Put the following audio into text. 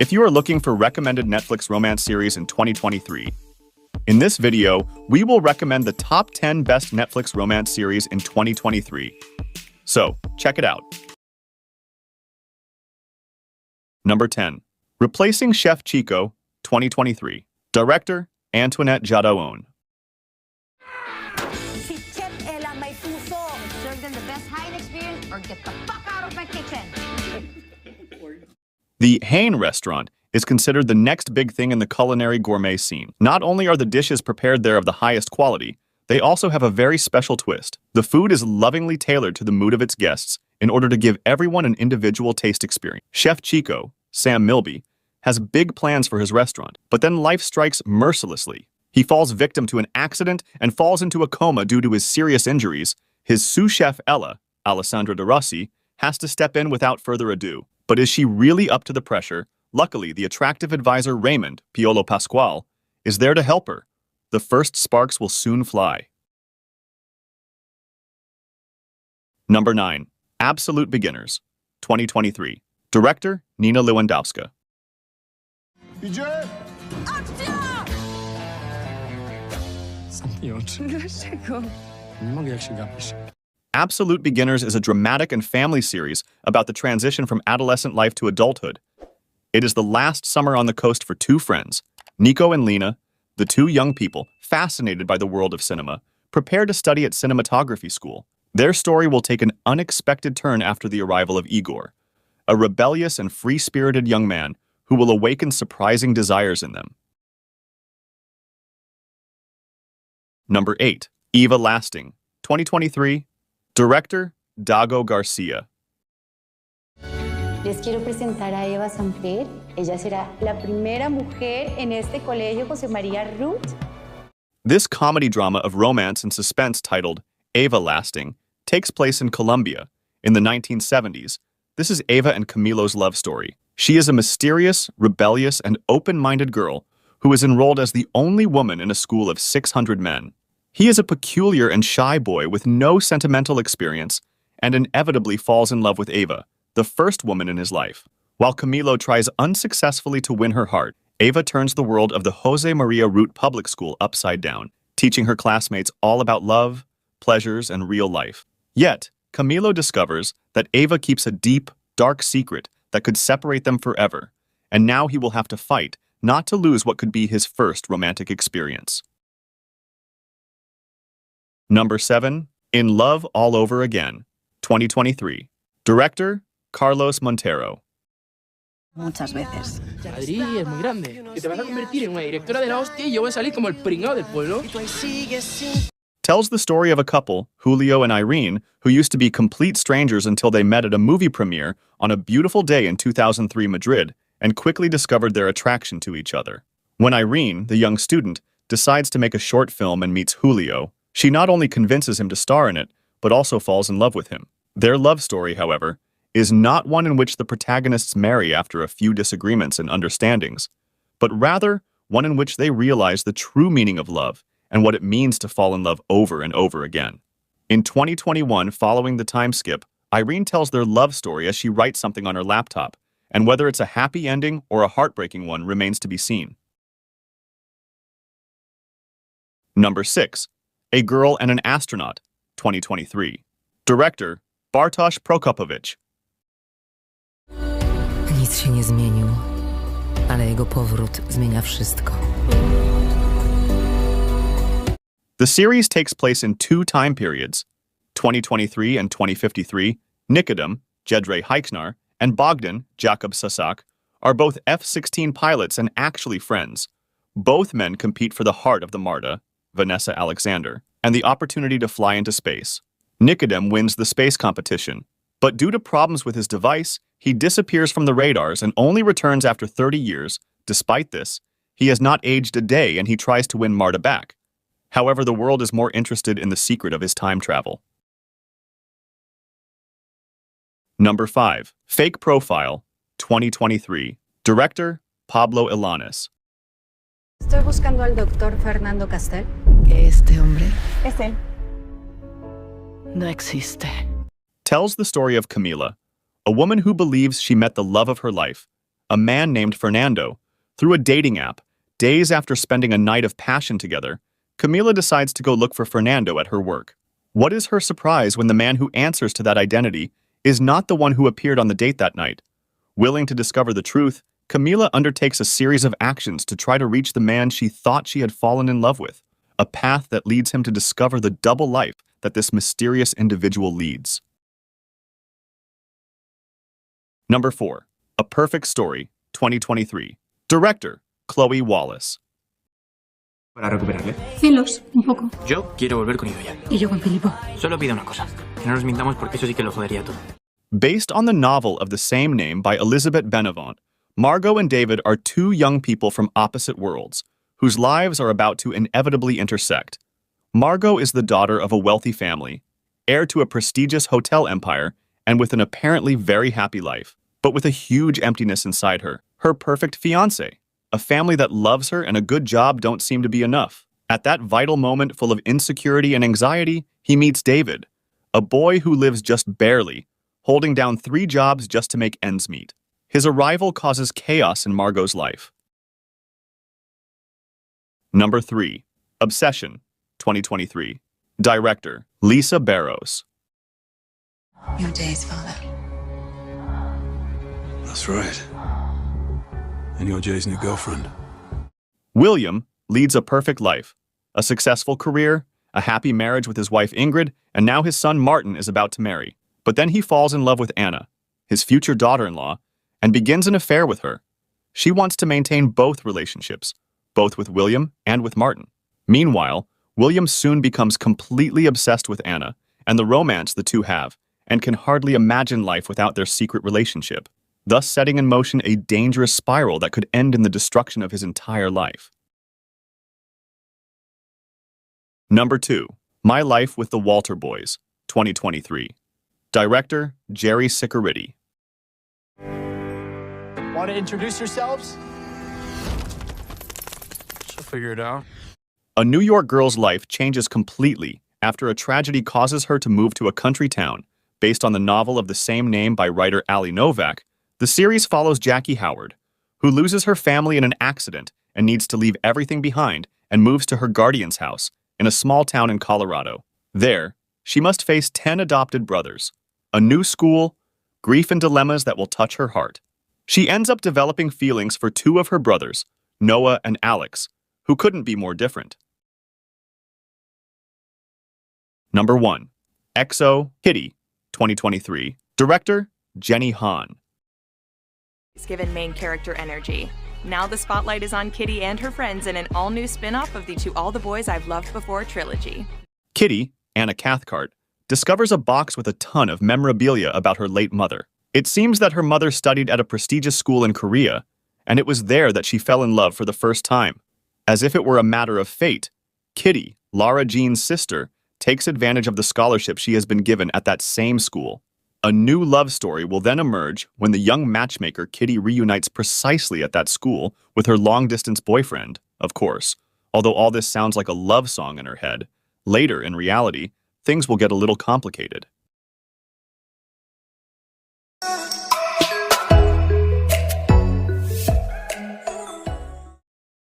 If you are looking for recommended Netflix romance series in 2023, in this video, we will recommend the top 10 best Netflix romance series in 2023. So, check it out. Number 10. Replacing Chef Chico, 2023. Director, Antoinette Jadaon. Si Chef Ella may puso, serve them the best high-end experience or get the fuck out of my kitchen. The Hain restaurant is considered the next big thing in the culinary gourmet scene. Not only are the dishes prepared there of the highest quality, they also have a very special twist. The food is lovingly tailored to the mood of its guests in order to give everyone an individual taste experience. Chef Chico, Sam Milby, has big plans for his restaurant, but then life strikes mercilessly. He falls victim to an accident and falls into a coma due to his serious injuries. His sous chef Ella, Alessandra De Rossi, has to step in without further ado. But is she really up to the pressure? Luckily, the attractive advisor Raymond, Piolo Pasquale, is there to help her. The first sparks will soon fly. Number 9. Absolute Beginners, 2023. Director, Nina Lewandowska. Absolute Beginners is a dramatic and family series about the transition from adolescent life to adulthood. It is the last summer on the coast for two friends, Nico and Lena, the two young people, fascinated by the world of cinema, prepare to study at cinematography school. Their story will take an unexpected turn after the arrival of Igor, a rebellious and free-spirited young man who will awaken surprising desires in them. Number 8. Eva Lasting, 2023. Director, Dago Garcia. Les quiero presentar a Eva Sanfer. Ella será la primera mujer en este colegio, José María Ruth. This comedy drama of romance and suspense titled Eva Lasting takes place in Colombia in the 1970s. This is Eva and Camilo's love story. She is a mysterious, rebellious, and open-minded girl who is enrolled as the only woman in a school of 600 men. He is a peculiar and shy boy with no sentimental experience and inevitably falls in love with Eva, the first woman in his life. While Camilo tries unsuccessfully to win her heart, Eva turns the world of the Jose Maria Root Public School upside down, teaching her classmates all about love, pleasures, and real life. Yet, Camilo discovers that Eva keeps a deep, dark secret that could separate them forever, and now he will have to fight not to lose what could be his first romantic experience. Number 7. In Love All Over Again, 2023. Director, Carlos Montero. Muchas veces. Madrid es muy grande. Que te vas a convertir en una directora de la hostia y yo voy a salir como el pringao del pueblo. Tells the story of a couple, Julio and Irene, who used to be complete strangers until they met at a movie premiere on a beautiful day in 2003 Madrid and quickly discovered their attraction to each other. When Irene, the young student, decides to make a short film and meets Julio, she not only convinces him to star in it, but also falls in love with him. Their love story, however, is not one in which the protagonists marry after a few disagreements and understandings, but rather one in which they realize the true meaning of love and what it means to fall in love over and over again. In 2021, following the time skip, Irene tells their love story as she writes something on her laptop, and whether it's a happy ending or a heartbreaking one remains to be seen. Number 6. A Girl and an Astronaut, 2023. Director, Bartosz Prokopovich. Nic się nie zmienił, ale jego powrót zmienia wszystko. The series takes place in two time periods, 2023 and 2053. Nikodem, Jedrzej Heichner, and Bogdan, Jakub Sasak, are both F-16 pilots and actually friends. Both men compete for the heart of the Marta, Vanessa Alexander, and the opportunity to fly into space. Nikodem wins the space competition, but due to problems with his device, he disappears from the radars and only returns after 30 years. Despite this, he has not aged a day and he tries to win Marta back. However, the world is more interested in the secret of his time travel. Number 5. Fake Profile, 2023. Director, Pablo Ilanes. Estoy buscando al doctor Fernando Castel. Este hombre Es él. no existe. Tells the story of Camila, a woman who believes she met the love of her life, a man named Fernando. Through a dating app, days after spending a night of passion together, Camila decides to go look for Fernando at her work. What is her surprise when the man who answers to that identity is not the one who appeared on the date that night? Willing to discover the truth, Camila undertakes a series of actions to try to reach the man she thought she had fallen in love with, a path that leads him to discover the double life that this mysterious individual leads. Number 4. A Perfect Story, 2023. Director, Chloe Wallace. Para recuperarle. Celos, un poco. Yo quiero volver con Idoia. Y yo con Filipo. Solo pido una cosa. Que no nos mintamos porque eso sí que lo jodería todo. Based on the novel of the same name by Elizabeth Benavent, Margot and David are two young people from opposite worlds, whose lives are about to inevitably intersect. Margot is the daughter of a wealthy family, heir to a prestigious hotel empire, and with an apparently very happy life, but with a huge emptiness inside her. Her perfect fiancé. A family that loves her and a good job don't seem to be enough. At that vital moment full of insecurity and anxiety, he meets David, a boy who lives just barely, holding down 3 jobs just to make ends meet. His arrival causes chaos in Margot's life. Number 3. Obsession, 2023. Director, Lisa Barros. Your Jay's father. That's right. And you're Jay's new girlfriend. William leads a perfect life, a successful career, a happy marriage with his wife Ingrid, and now his son Martin is about to marry. But then he falls in love with Anna, his future daughter-in-law, and begins an affair with her. She wants to maintain both relationships, both with William and with Martin. Meanwhile, William soon becomes completely obsessed with Anna and the romance the two have, and can hardly imagine life without their secret relationship, thus setting in motion a dangerous spiral that could end in the destruction of his entire life. Number 2. My Life with the Walter Boys, 2023. Director, Jerry Siccariti. Want to introduce yourselves? She'll figure it out. A New York girl's life changes completely after a tragedy causes her to move to a country town. Based on the novel of the same name by writer Ali Novak, the series follows Jackie Howard, who loses her family in an accident and needs to leave everything behind and moves to her guardian's house in a small town in Colorado. There, she must face 10 adopted brothers, a new school, grief and dilemmas that will touch her heart. She ends up developing feelings for 2 of her brothers, Noah and Alex, who couldn't be more different. Number 1. EXO Kitty, 2023. Director, Jenny Han. It's given main character energy. Now the spotlight is on Kitty and her friends in an all-new spin-off of the To All the Boys I've Loved Before trilogy. Kitty, Anna Cathcart, discovers a box with a ton of memorabilia about her late mother. It seems that her mother studied at a prestigious school in Korea, and it was there that she fell in love for the first time. As if it were a matter of fate, Kitty, Lara Jean's sister, takes advantage of the scholarship she has been given at that same school. A new love story will then emerge when the young matchmaker Kitty reunites precisely at that school with her long-distance boyfriend, of course. Although all this sounds like a love song in her head, later, in reality, things will get a little complicated.